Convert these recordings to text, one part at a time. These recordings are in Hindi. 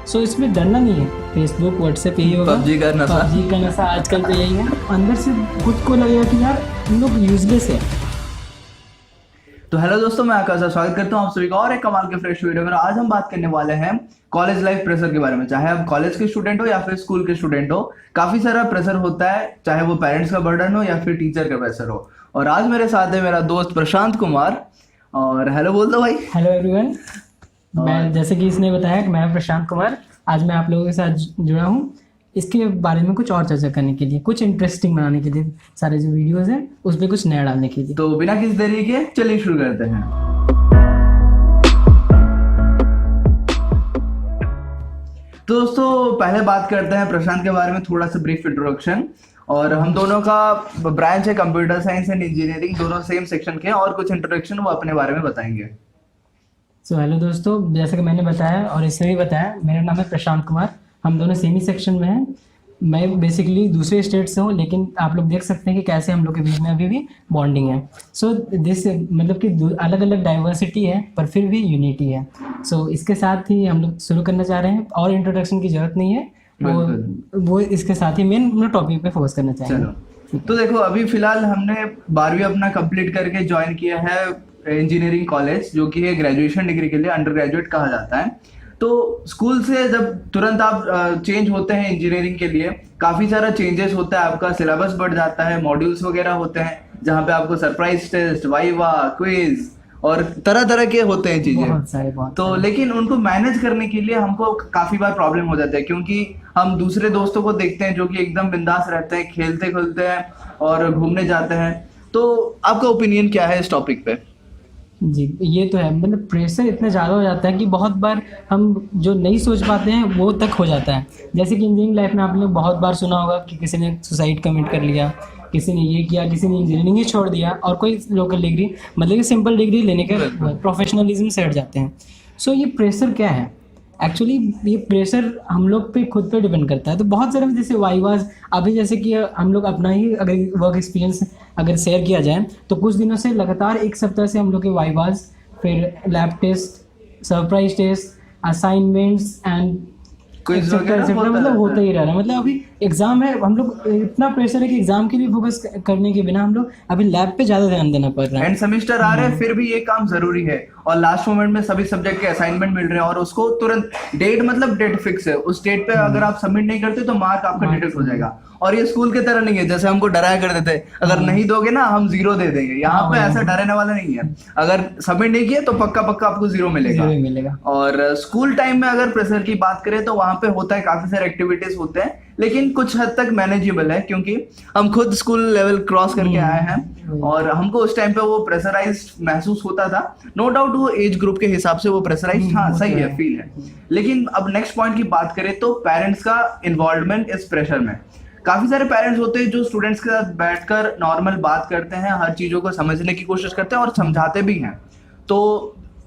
सो इसमें डरना नहीं है। फेसबुक व्हाट्सएप यही होगा, पबजी का नशा। पबजी का नशा आजकल तो यही है। अंदर से खुद को लगेगा कि यार हम लोग यूजलेस है। तो हेलो दोस्तों, मैं आकाश स्वागत करता हूँ आप सभी का और एक कमाल के फ्रेश वीडियो में। आज हम बात करने वाले हैं कॉलेज लाइफ प्रेशर के बारे में। चाहे आप कॉलेज के स्टूडेंट हो या फिर स्कूल के स्टूडेंट हो, काफी सारा प्रेशर होता है, चाहे वो पेरेंट्स का बर्डन हो या फिर टीचर का प्रेशर हो। और आज मेरे साथ है मेरा दोस्त प्रशांत कुमार। और हेलो बोल दो भाई। हेलो एवरीवन, मैं जैसे कि इसने बताया कि मैं प्रशांत कुमार, आज मैं आप लोगों के साथ जुड़ा हूँ इसके बारे में कुछ और चर्चा करने के लिए, कुछ इंटरेस्टिंग बनाने के लिए, सारे जो वीडियोस हैं उस पर कुछ नया डालने के लिए। तो बिना किसी देरी के चलिए शुरू करते हैं। तो दोस्तों पहले बात करते हैं प्रशांत के बारे में, थोड़ा सा ब्रीफ इंट्रोडक्शन। और हम दोनों का ब्रांच है कंप्यूटर साइंस एंड इंजीनियरिंग, दोनों सेम सेक्शन के हैं। और कुछ इंट्रोडक्शन वो अपने बारे में बताएंगे। सो हेलो दोस्तों, जैसे कि मैंने बताया और इसने भी बताया, मेरा नाम है प्रशांत कुमार। हम दोनों सेम ही सेक्शन में हैं। मैं बेसिकली दूसरे स्टेट से हूँ, लेकिन आप लोग देख सकते हैं कि कैसे हम लोग के बीच में अभी भी बॉन्डिंग है। सो दिस मतलब कि अलग अलग डाइवर्सिटी है पर फिर भी यूनिटी है। सो इसके साथ ही हम लोग शुरू करना चाह रहे हैं, और इंट्रोडक्शन की जरूरत नहीं है। वो इसके साथ ही मेन टॉपिक पे फोकस करना चाहेंगे। चलो, तो देखो अभी फिलहाल हमने 12वीं अपना कंप्लीट करके ज्वाइन किया है इंजीनियरिंग कॉलेज, जो कि है ग्रेजुएशन डिग्री के लिए अंडर ग्रेजुएट कहा जाता है। तो स्कूल से जब तुरंत आप चेंज होते हैं इंजीनियरिंग के लिए, काफी सारा चेंजेस होता है, आपका सिलेबस बढ़ जाता है, मॉड्यूल्स वगैरह होते हैं जहाँ पे आपको सरप्राइज टेस्ट, वाइवा, क्विज और तरह तरह के होते हैं चीजें। तो लेकिन उनको मैनेज करने के लिए हमको काफी बार प्रॉब्लम हो जाता है, क्योंकि हम दूसरे दोस्तों को देखते हैं जो कि एकदम बिंदास रहते हैं, खेलते खुलते हैं और घूमने जाते हैं। तो आपका ओपिनियन क्या है इस टॉपिक पे? जी, ये तो है। मतलब प्रेशर इतना ज़्यादा हो जाता है कि बहुत बार हम जो नहीं सोच पाते हैं वो तक हो जाता है। जैसे कि इंजीनियरिंग लाइफ में आपने बहुत बार सुना होगा कि किसी ने सुसाइड कमिट कर लिया, किसी ने ये किया, किसी ने इंजीनियरिंग ही छोड़ दिया और कोई लोकल डिग्री, मतलब कि सिंपल डिग्री लेने के प्रोफेशनलिज्म से हट जाते हैं। सो ये प्रेशर क्या है? एक्चुअली ये प्रेशर हम लोग पे खुद पे डिपेंड करता है। तो बहुत सारे जैसे वाइवाज, अभी जैसे कि हम लोग अपना ही अगर वर्क एक्सपीरियंस अगर शेयर किया जाए तो कुछ दिनों से लगातार एक सप्ताह से हम लोग के वाइवाज, फिर lab test, surprise test, assignments and मतलब होता ही रह रहा है। मतलब अभी एग्जाम है, हम लोग इतना प्रेशर है कि एग्जाम के लिए फोकस करने के बिना हम लोग अभी लैब पे ज्यादा ध्यान देना पड़ रहा है। एंड सेमेस्टर आ रहे हैं, फिर भी ये काम जरूरी है। और लास्ट मोमेंट में सभी सब्जेक्ट के असाइनमेंट मिल रहे हैं और उसको तुरंत डेट, मतलब डेट फिक्स है, उस डेट पे अगर आप सबमिट नहीं करते तो मार्क आपका डिडक्ट हो जाएगा। और ये स्कूल की तरह नहीं है जैसे हमको डराया करते थे, अगर नहीं दोगे ना हम 0 दे देंगे। यहाँ पे ऐसा डराने वाला नहीं है, अगर सबमिट नहीं किए तो पक्का पक्का आपको 0 मिलेगा। और स्कूल टाइम में अगर प्रेशर की बात करें तो वहां पे होता है, काफी सारे एक्टिविटीज होते हैं, लेकिन कुछ हद तक मैनेजेबल है, क्योंकि हम खुद स्कूल लेवल क्रॉस करके आए हैं और हमको उस टाइम पे वो प्रेशराइज्ड महसूस होता था। नो डाउट वो एज ग्रुप के हिसाब से वो प्रेशराइज्ड, हाँ सही है, फील है। लेकिन अब नेक्स्ट पॉइंट की बात करें तो पेरेंट्स का इन्वॉल्वमेंट इस प्रेशर में। काफी सारे पेरेंट्स होते हैं जो स्टूडेंट्स के साथ बैठकर नॉर्मल बात करते हैं, हर चीजों को समझने की कोशिश करते हैं और समझाते भी हैं। तो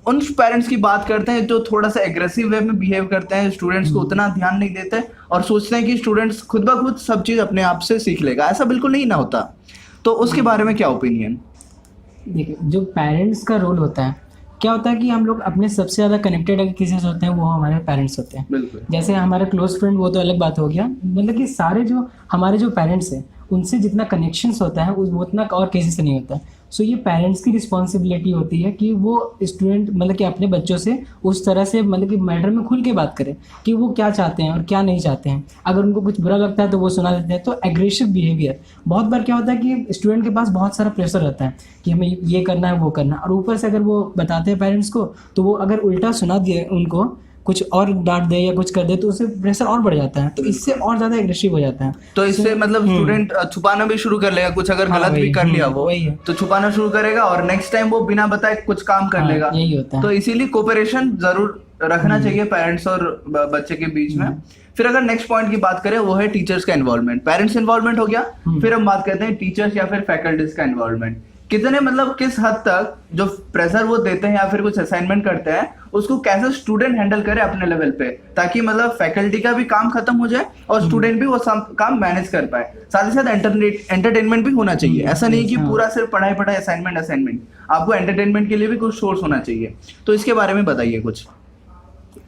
उन पेरेंट्स की बात करते हैं जो थोड़ा सा एग्रेसिव वे में बिहेव करते हैं, स्टूडेंट्स को उतना ध्यान नहीं देते और सोचते हैं कि स्टूडेंट्स खुद ब खुद सब चीज अपने आप से सीख लेगा। ऐसा बिल्कुल नहीं ना होता। तो उसके बारे में क्या ओपिनियन? देखिए, जो पेरेंट्स का रोल होता है, क्या होता है कि हम लोग अपने सबसे ज़्यादा कनेक्टेड अगर किसी से होते हैं वो हमारे पेरेंट्स होते हैं। बिल्कुल। जैसे हमारे क्लोज फ्रेंड, वो तो अलग बात हो गया, मतलब कि सारे जो हमारे जो पेरेंट्स हैं उनसे जितना कनेक्शंस होता है वो उतना और किसी से नहीं होता। सो ये पेरेंट्स की रिस्पॉन्सिबिलिटी होती है कि वो स्टूडेंट, मतलब कि अपने बच्चों से उस तरह से, मतलब कि मैटर में खुल के बात करें कि वो क्या चाहते हैं और क्या नहीं चाहते हैं। अगर उनको कुछ बुरा लगता है तो वो सुना देते हैं। तो एग्रेसिव बिहेवियर, बहुत बार क्या होता है कि स्टूडेंट के पास बहुत सारा प्रेशर रहता है कि हमें ये करना है वो करना है, और ऊपर से अगर वो बताते हैं पेरेंट्स को तो वो अगर उल्टा सुना दिए, उनको कुछ और डांट दे या कुछ कर दे तो उससे प्रेशर और बढ़ जाता है, तो इससे और ज्यादा एग्रेसिव हो जाता है। तो इससे मतलब स्टूडेंट छुपाना भी शुरू कर लेगा, कुछ अगर गलत भी कर लिया वो तो छुपाना शुरू करेगा और नेक्स्ट टाइम वो बिना बताए कुछ काम कर लेगा। यही होता है। तो इसीलिए कोऑपरेशन जरूर रखना चाहिए पेरेंट्स और बच्चे के बीच में। फिर अगर नेक्स्ट पॉइंट की बात करें वो है टीचर्स का इन्वॉल्वमेंट। पेरेंट्स इन्वॉल्वमेंट हो गया, फिर हम बात करते हैं टीचर्स या फिर फैकल्टीज का इन्वॉल्वमेंट। कितने, मतलब किस हद तक जो प्रेशर वो देते हैं या फिर कुछ असाइनमेंट करते हैं उसको कैसे स्टूडेंट हैंडल करे अपने लेवल पे, ताकि मतलब फैकल्टी का भी काम खत्म हो जाए और स्टूडेंट भी वो काम मैनेज कर पाए। साथ ही साथ एंटरटेनमेंट भी होना चाहिए। ऐसा नहीं कि पूरा सिर्फ पढ़ाई पढ़ाई असाइनमेंट, आपको एंटरटेनमेंट के लिए भी कुछ सोर्स होना चाहिए। तो इसके बारे में बताइए कुछ।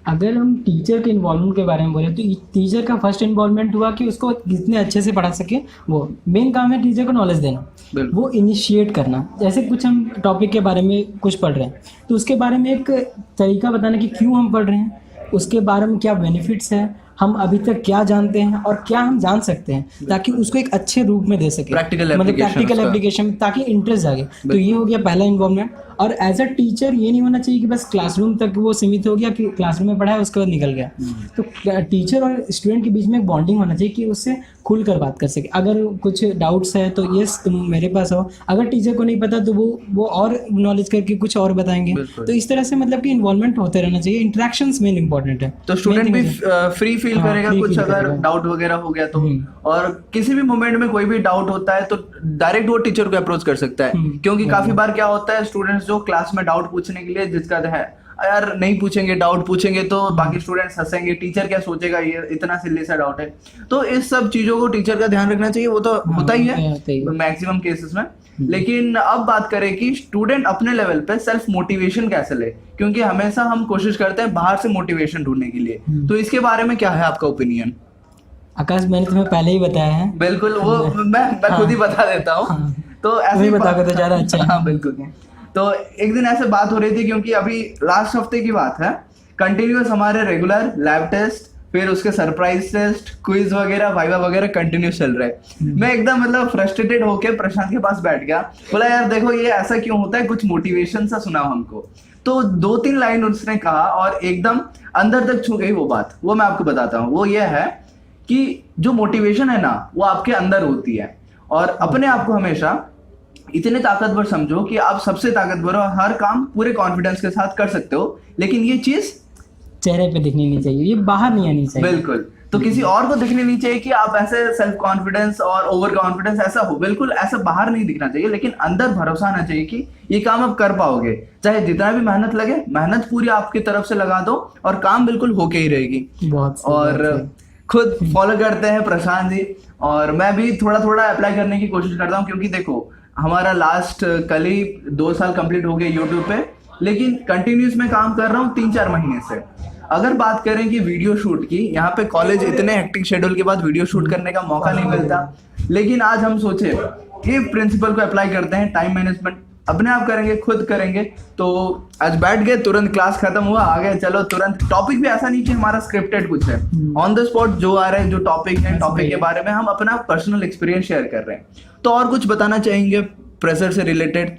अगर हम टीचर के इन्वॉल्वमेंट के बारे में बोले तो टीचर का फर्स्ट इन्वॉल्वमेंट हुआ कि उसको कितने अच्छे से पढ़ा सके। वो मेन काम है टीचर को नॉलेज देना, बिल्कुल। वो इनिशिएट करना। जैसे कुछ हम टॉपिक के बारे में कुछ पढ़ रहे हैं तो उसके बारे में एक तरीका बताना कि क्यों हम पढ़ रहे हैं, उसके बारे में क्या बेनिफिट्स हैं, हम अभी तक क्या जानते हैं और क्या हम जान सकते हैं, ताकि उसको एक अच्छे रूप में दे सके, Practical मतलब application प्रैक्टिकल उसका। एप्लीकेशन, ताकि इंटरेस्ट जागे। तो ये हो गया पहला इन्वॉल्वमेंट। और एज अ टीचर ये नहीं होना चाहिए कि बस क्लासरूम तक वो सीमित हो गया कि क्लासरूम में पढ़ाया उसके बाद निकल गया। तो टीचर और स्टूडेंट के बीच में एक बॉन्डिंग होना चाहिए कि उससे खुलकर बात कर सके। अगर कुछ डाउट्स है तो यस तुम मेरे पास आओ, अगर टीचर को नहीं पता तो वो और नॉलेज करके कुछ और बताएंगे। बिल्कुल। तो इस तरह से मतलब कि इन्वॉल्वमेंट होते रहना चाहिए। इंटरेक्शंस मेन इंपॉर्टेंट है। तो स्टूडेंट भी फ्री फील हाँ, करेगा free कुछ feel अगर करेगा। डाउट वगैरह हो गया तो, और किसी भी मोमेंट में कोई भी डाउट होता है तो डायरेक्ट वो टीचर को अप्रोच कर सकता है। क्योंकि काफी बार क्या होता है, स्टूडेंट्स जो क्लास में डाउट पूछने के लिए जिसका है यार नहीं पूछेंगे, डाउट पूछेंगे तो बाकी स्टूडेंट्स हंसेंगे, टीचर क्या सोचेगा ये इतना सिल्ली सा डाउट है। तो इस सब चीजों को टीचर का ध्यान रखना चाहिए, वो तो होता ही है मैक्सिमम केसेस में। लेकिन अब बात करें कि स्टूडेंट अपने लेवल पे सेल्फ मोटिवेशन कैसे ले, क्योंकि हमेशा हम कोशिश करते हैं बाहर से मोटिवेशन ढूंढने के लिए। तो इसके बारे में क्या है आपका ओपिनियन? आकाश, मैंने तुम्हें पहले ही बताया है। बिल्कुल, वो मैं खुद ही बता देता हूँ। तो ऐसे वही बता के तो ज्यादा अच्छा है। हाँ बिल्कुल। तो एक दिन ऐसे बात हो रही थी, क्योंकि अभी लास्ट हफ्ते की बात है, कंटिन्यूअस हमारे रेगुलर लैब टेस्ट, फिर उसके सरप्राइज टेस्ट, क्विज वगैरह, वाइवा वगैरह कंटिन्यूस चल रहा है। मैं एकदम मतलब फ्रस्ट्रेटेड होके प्रशांत के पास बैठ गया, बोला यार देखो ये ऐसा क्यों होता है, कुछ मोटिवेशन सा सुनाओ हमको। तो 2-3 लाइन उसने कहा और एकदम अंदर तक छू गई वो बात। वो मैं आपको बताता हूँ। वो ये है कि जो मोटिवेशन है ना, वो आपके अंदर होती है, और अपने आप को हमेशा इतने ताकतवर समझो कि आप सबसे ताकतवर हो, हर काम पूरे कॉन्फिडेंस के साथ कर सकते हो, लेकिन ये चीज चेहरे पे दिखनी नहीं चाहिए, ये बाहर नहीं आनी चाहिए। बिल्कुल। तो किसी और को दिखनी नहीं चाहिए कि आप ऐसे सेल्फ कॉन्फिडेंस और ओवर कॉन्फिडेंस ऐसा हो, बिल्कुल ऐसा बाहर नहीं दिखना चाहिए, लेकिन अंदर भरोसा आना चाहिए कि ये काम आप कर पाओगे। चाहे जितना भी मेहनत लगे, मेहनत पूरी आपकी तरफ से लगा दो और काम बिल्कुल होके ही रहेगी। बहुत सही, और बहुत सही। खुद फॉलो करते हैं प्रशांत जी, और मैं भी थोड़ा थोड़ा अप्लाई करने की कोशिश करता हूँ, क्योंकि देखो हमारा लास्ट कल ही 2 साल कंप्लीट हो गए यूट्यूब पे, लेकिन कंटिन्यूस में काम कर रहा हूँ 3-4 महीने से। अगर बात करें कि वीडियो शूट की, यहाँ पे कॉलेज इतने हेक्टिक शेड्यूल के बाद वीडियो शूट करने का मौका नहीं मिलता, लेकिन आज हम सोचे कि प्रिंसिपल को अप्लाई करते हैं, टाइम मैनेजमेंट अपने आप करेंगे, खुद करेंगे। तो आज बैठ गए, तुरंत क्लास खत्म हुआ, आ गए, चलो तुरंत। टॉपिक भी ऐसा नहीं कि हमारा स्क्रिप्टेड कुछ है, ऑन द स्पॉट जो आ रहा है, जो टॉपिक है, टॉपिक के बारे में हम अपना पर्सनल एक्सपीरियंस शेयर कर रहे हैं। तो और कुछ बताना चाहेंगे प्रेशर से रिलेटेड?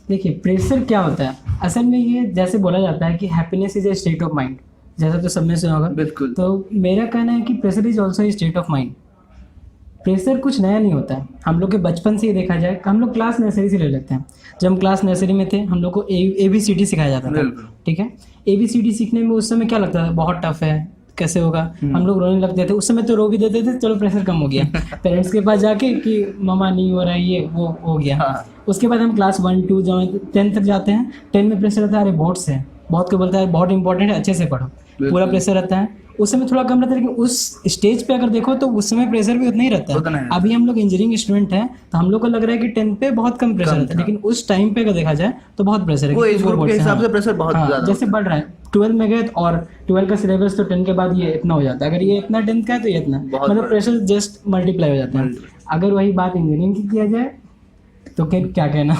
देखिए, प्रेशर क्या होता है असल में, ये जैसे बोला जाता है कि happiness is a state of mind, जैसा तो सबने सुना होगा। बिल्कुल। तो मेरा कहना है कि pressure is also a state of mind. Pressure कुछ नया नहीं होता है, हम लोग के बचपन से ही देखा जाए, हम लोग क्लास नर्सरी से ले लेते हैं। जब हम क्लास नर्सरी में थे, हम लोग को ABCD सिखाया जाता था, ठीक है। ABCD सीखने में उस समय क्या लगता था, बहुत टफ है, कैसे होगा, हम लोग रोने लगते थे। उस समय तो रो भी देते थे, चलो प्रेशर कम हो गया पेरेंट्स के पास जाके कि मामा नहीं हो रहा है, ये वो हो गया। हाँ। उसके बाद हम क्लास 1, 2 जब 10 तक जाते हैं, 10 में प्रेशर रहता है, अरे बोर्ड्स है, बहुत को बोलता है बहुत इंपॉर्टेंट है, अच्छे से पढ़ो, पूरा प्रेशर रहता है। उस समय थोड़ा कम रहता है, लेकिन उस स्टेज पे अगर देखो तो उस समय प्रेशर भी उतना ही रहता है। अभी हम लोग इंजीनियरिंग स्टूडेंट हैं तो हम लोग को लग रहा है कि 10 पे बहुत कम प्रेशर रहता है, लेकिन उस टाइम पे अगर देखा जाए तो बहुत प्रेशर है। वो एज ग्रुप के हिसाब से प्रेशर बहुत ज्यादा जैसे बढ़ रहा है, 12 में गए और 12 का सिलेबस तो 10 के बाद ये इतना हो जाता है, अगर ये इतना 10 का है तो ये इतना, मतलब प्रेशर जस्ट मल्टीप्लाई हो जाता है। अगर वही बात इंजीनियरिंग की किया जाए तो क्या कहना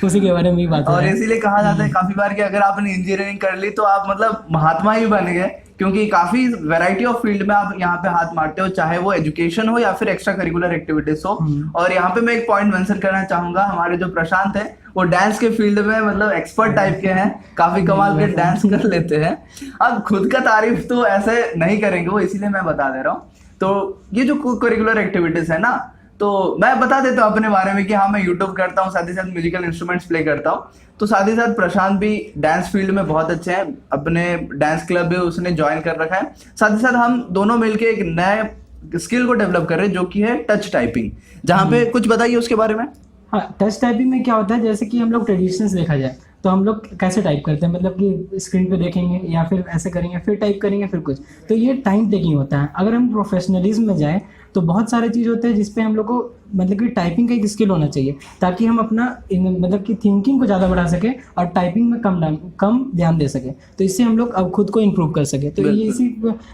उसी के बारे में ही बात है। और इसीलिए कहा जाता है काफी बार कि अगर आपने इंजीनियरिंग कर ली तो आप मतलब महात्मा ही बन गए, क्योंकि काफी वैरायटी ऑफ फील्ड में आप यहाँ पे हाथ मारते हो, चाहे वो एजुकेशन हो या फिर एक्स्ट्रा करिकुलर एक्टिविटीज हो। और यहाँ पे मैं एक पॉइंट मेंशन करना चाहूंगा, हमारे जो प्रशांत है वो डांस के फील्ड में मतलब एक्सपर्ट टाइप के हैं, काफी कमाल के डांस कर लेते हैं। अब खुद का तारीफ तो ऐसे नहीं करेंगे वो, इसीलिए मैं बता दे रहा हूँ। तो ये जो करिकुलर एक्टिविटीज है ना, तो मैं बता देता हूँ अपने बारे में कि हाँ मैं यूट्यूब करता हूँ, साथ ही साथ म्यूजिकल इंस्ट्रूमेंट्स प्ले करता हूँ। तो साथ ही साथ प्रशांत भी डांस फील्ड में बहुत अच्छे हैं, अपने डांस क्लब भी उसने ज्वाइन कर रखा है। साथ ही साथ हम दोनों मिलके एक नए स्किल को डेवलप कर रहे हैं, जो कि है टच टाइपिंग, जहाँ पे कुछ बताइए उसके बारे में। हाँ, टच टाइपिंग में क्या होता है, जैसे कि हम लोग ट्रेडिशंस देखा जाए तो हम लोग कैसे टाइप करते हैं, मतलब कि स्क्रीन पे देखेंगे या फिर ऐसे करेंगे, फिर टाइप करेंगे, फिर कुछ, तो ये टाइम टेकिंग होता है। अगर हम प्रोफेशनलिज्म में जाए तो बहुत सारे चीज़ होते हैं जिसपे हम लोग को मतलब कि टाइपिंग का एक स्किल होना चाहिए, ताकि हम अपना मतलब कि थिंकिंग को ज़्यादा बढ़ा सके और टाइपिंग में कम ध्यान दे सके, तो इससे हम लोग अब खुद को इम्प्रूव कर सके। तो ये इसी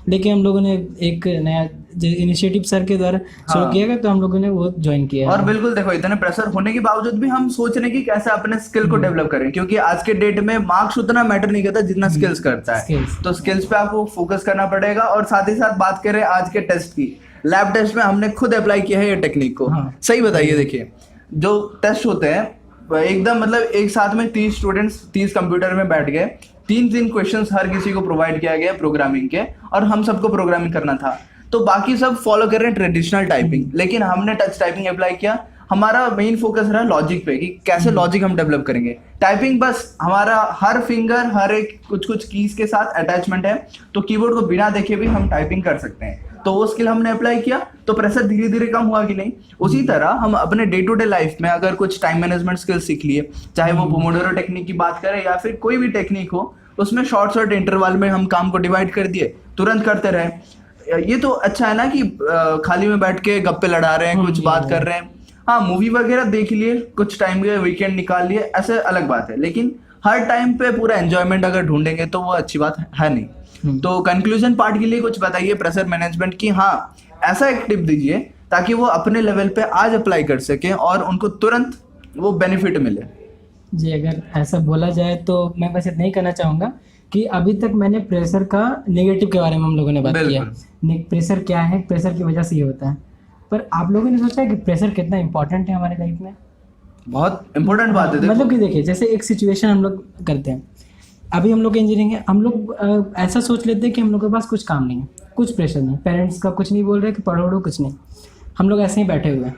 लेके हम लोगों ने एक नया इनिशिएटिव सर के द्वारा शुरू किया गया, तो हम लोगों ने वो ज्वाइन किया। और बिल्कुल देखो, इतने प्रेशर होने के बावजूद भी हम सोच रहे हैं कि कैसे अपने स्किल को डेवलप करें, क्योंकि आज के डेट में मार्क्स उतना मैटर नहीं करता जितना स्किल्स करता है। तो स्किल्स पे आपको फोकस करना पड़ेगा। और साथ ही साथ बात करें आज के टेस्ट की, लैब टेस्ट में हमने खुद अप्लाई किया है ये टेक्निक को। सही बताइए, देखिए जो टेस्ट होते हैं एकदम मतलब एक साथ में 30 स्टूडेंट्स 30 कंप्यूटर में बैठ गए, 3 क्वेश्चंस हर किसी को प्रोवाइड किया गया प्रोग्रामिंग के, और हम सबको प्रोग्रामिंग करना था। तो बाकी सब फॉलो कर रहे हैं ट्रेडिशनल टाइपिंग, लेकिन हमने टच टाइपिंग अप्लाई किया। हमारा मेन फोकस रहा लॉजिक पे कि कैसे लॉजिक हम डेवलप करेंगे। टाइपिंग बस हमारा हर फिंगर हर एक कुछ कीज के साथ अटैचमेंट है, तो कीबोर्ड को बिना देखे भी हम टाइपिंग कर सकते हैं। तो वो स्किल हमने अप्लाई किया, तो प्रेशर धीरे धीरे कम हुआ कि नहीं। उसी तरह हम अपने डे टू डे लाइफ में अगर कुछ टाइम मैनेजमेंट स्किल सीख लिए, चाहे वो पोमोडोरो टेक्निक की बात करें या फिर कोई भी टेक्निक हो, उसमें शॉर्ट इंटरवल में हम काम को डिवाइड कर दिए, तुरंत करते रहे। ये तो अच्छा है ना कि खाली में बैठ के गप्पे लड़ा रहे हैं, कुछ बात कर रहे हैं। हाँ, मूवी वगैरह देख लिए, कुछ टाइम के वीकेंड निकाल लिए, ऐसे अलग बात है, लेकिन हर टाइम पे पूरा एंजॉयमेंट अगर ढूंढेंगे तो वो अच्छी बात है नहीं। तो कंक्लूजन पार्ट के लिए कुछ बताइए प्रेशर मैनेजमेंट की। हाँ, ऐसा एक टिप दीजिए ताकि वो अपने लेवल पे आज अप्लाई कर सके और उनको तुरंत वो बेनिफिट मिले। जी, अगर ऐसा बोला जाए तो मैं बस इतना ही कहना चाहूँगा कि अभी तक मैंने प्रेशर का नेगेटिव के बारे में हम लोगों ने बात किया, प्रेशर क्या है, प्रेशर की वजह से ये होता है, पर आप लोगों ने सोचा है कि प्रेशर कितना इंपॉर्टेंट है हमारे लाइफ में? बहुत इंपॉर्टेंट बात है। मतलब कि देखिए, जैसे एक सिचुएशन हम लोग करते हैं, अभी हम लोग इंजीनियरिंग है, हम लोग ऐसा सोच लेते हैं कि हम लोग के पास कुछ काम नहीं है, कुछ प्रेशर नहीं, पेरेंट्स का कुछ नहीं बोल रहे कि पढ़ो कुछ नहीं, हम लोग ऐसे ही बैठे हुए हैं।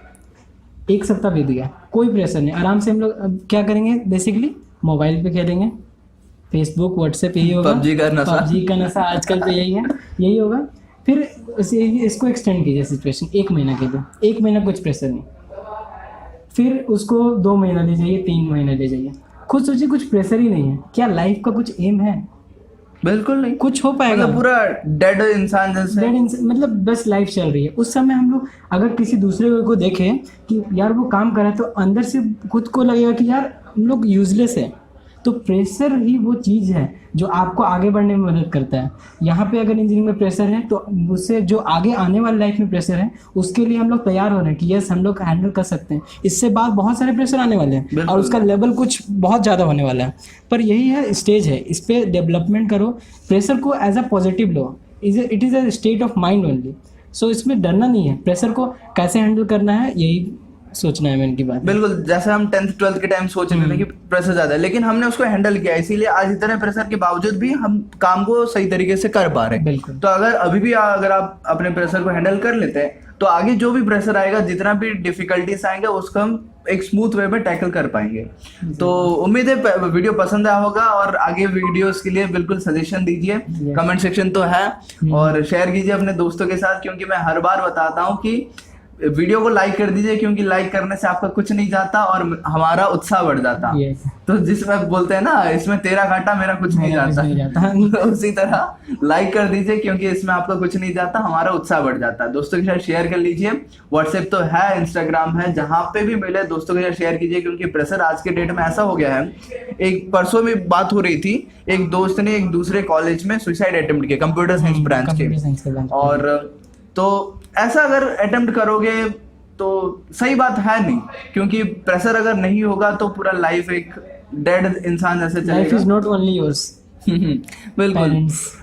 1 सप्ताह बीत गया, कोई प्रेशर नहीं, आराम से हम लोग क्या करेंगे, बेसिकली मोबाइल पे खेलेंगे, फेसबुक व्हाट्सएप यही होगा, पबजी का नशा आजकल तो यही होगा। फिर इसको एक्सटेंड कीजिए सिचुएशन 1 महीना के लिए, 1 महीना कुछ प्रेशर नहीं, फिर उसको 2 महीना ले जाइए, 3 महीना ले जाइए, खुद सोचिए कुछ प्रेशर ही नहीं है, क्या लाइफ का कुछ एम है? बिल्कुल नहीं। कुछ हो पाएगा? मतलब पूरा डेड इंसान जैसे, मतलब बस लाइफ चल रही है। उस समय हम लोग अगर किसी दूसरे को देखें कि यार वो काम कर रहा है, तो अंदर से खुद को लगेगा कि यार हम लोग यूजलेस है। तो प्रेशर ही वो चीज़ है जो आपको आगे बढ़ने में मदद करता है। यहाँ पे अगर इंजीनियरिंग में प्रेशर है, तो उससे जो आगे आने वाली लाइफ में प्रेशर है, उसके लिए हम लोग तैयार हो रहे हैं कि यस, हम लोग हैंडल कर सकते हैं। इससे बाद बहुत सारे प्रेशर आने वाले हैं और उसका लेवल कुछ बहुत ज़्यादा होने वाला है, पर यही है स्टेज है, इस पर डेवलपमेंट करो। प्रेशर को एज अ पॉजिटिव लो, it is a state of mind only. So इसमें डरना नहीं है, प्रेशर को कैसे हैंडल करना है यही सोचना है मैंने की बात। बिल्कुल, जैसे हम 10th 12th के टाइम सोच रहे थे कि प्रेशर ज्यादा है, लेकिन हमने उसको हैंडल किया, इसीलिए आज इतने प्रेशर के बावजूद भी हम काम को सही तरीके से कर पा रहे हैं। बिल्कुल। तो अगर आप अपने प्रेशर को हैंडल कर लेते हैं, तो आगे जो भी प्रेशर आएगा, जितना भी डिफिकल्टीज आएंगे, उसको हम एक स्मूथ वे में टैकल कर पाएंगे। तो उम्मीद है वीडियो पसंद आया होगा, और आगे वीडियोस के लिए बिल्कुल सजेशन दीजिए, कमेंट सेक्शन तो है, और शेयर कीजिए अपने दोस्तों के साथ, क्योंकि मैं हर बार बताता हूँ कि वीडियो को लाइक कर दीजिए, क्योंकि लाइक करने से आपका कुछ नहीं जाता और हमारा उत्साह बढ़ जाता। तो जिसमें बोलते हैं ना, इसमें तेरा घाटा मेरा कुछ नहीं जाता। तो उसी तरह लाइक कर दीजिए, क्योंकि इसमें आपका कुछ नहीं जाता, हमारा उत्साह बढ़ जाता है। दोस्तों के साथ शेयर कर लीजिए, व्हाट्सएप तो है, इंस्टाग्राम है, जहां पे भी मिले दोस्तों के साथ शेयर कीजिए, क्योंकि प्रेशर आज के डेट में ऐसा हो गया है। एक परसों में बात हो रही थी, एक दोस्त ने एक दूसरे कॉलेज में सुसाइड अटेम्प्ट किया, कंप्यूटर साइंस ब्रांच के, और तो ऐसा अगर अटेम्प्ट करोगे तो सही बात है नहीं, क्योंकि प्रेशर अगर नहीं होगा तो पूरा लाइफ एक डेड इंसान जैसे चलेगा। Life is not only yours. बिल्कुल,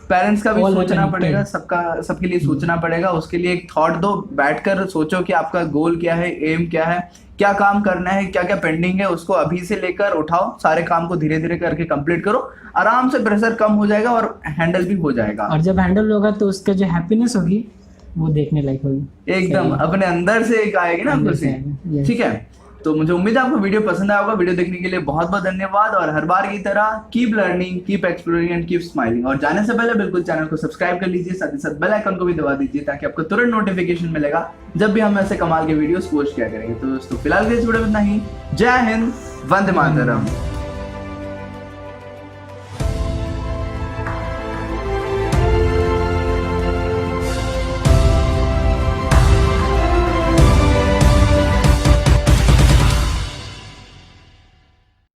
पेरेंट्स का भी सोचना पड़ेगा, सबके लिए सोचना पड़ेगा। उसके लिए एक थॉट दो, बैठकर सोचो कि आपका गोल क्या है, एम क्या है, क्या काम करना है, क्या क्या पेंडिंग है, उसको अभी से लेकर उठाओ, सारे काम को धीरे धीरे करके कंप्लीट करो, आराम से प्रेशर कम हो जाएगा और हैंडल भी हो जाएगा। और जब हैंडल होगा तो उसका जो हैप्पीनेस होगी वो देखने लायक होगी, एकदम अपने अंदर से एक आएगी ना खुशी। ठीक है, तो मुझे उम्मीद है आपको वीडियो पसंद आया होगा। वीडियो देखने के लिए बहुत बहुत धन्यवाद, और हर बार की तरह keep learning, keep exploring and keep smiling. और जाने से पहले बिल्कुल चैनल को सब्सक्राइब कर लीजिए, साथ ही साथ बेल आइकन को भी दबा दीजिए, ताकि आपको तुरंत नोटिफिकेशन मिलेगा जब भी हम ऐसे कमाल के वीडियोस पोस्ट किया करेंगे। तो दोस्तों फिलहाल के इस वीडियो में इतना ही। जय हिंद, वंदे मातरम।